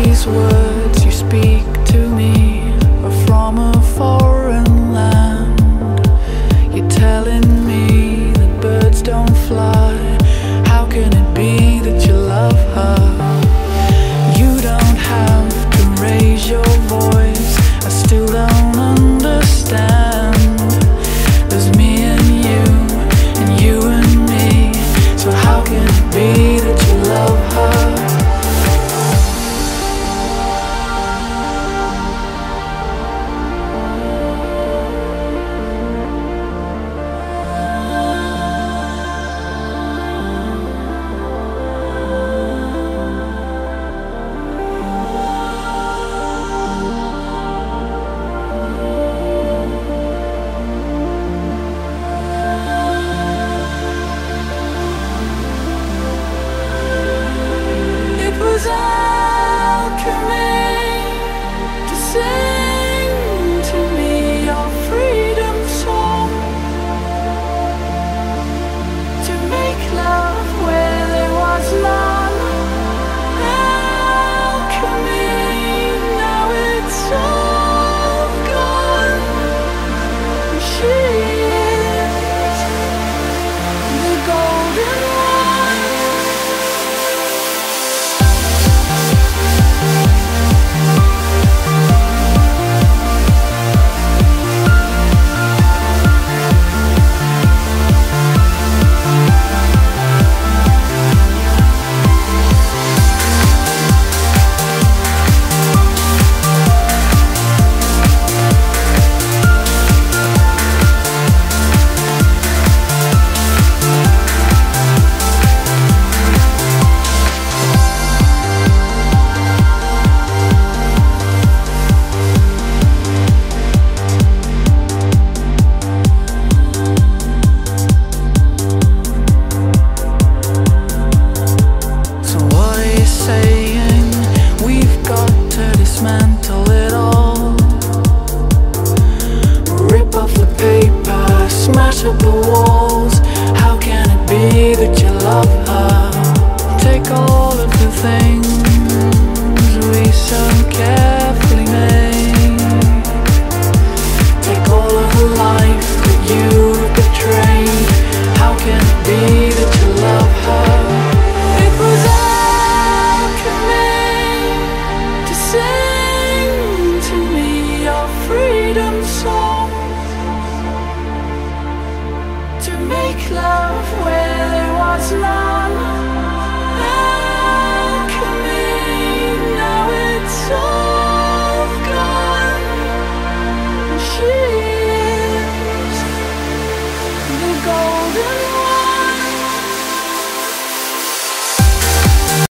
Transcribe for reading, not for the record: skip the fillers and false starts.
these words you speak to me are from a foreign land. You're telling me that birds don't fly. How can it be that you love her? You don't have to raise your voice. I still don't understand. There's me and you and me. So how can it be that you love her? Love where there was love.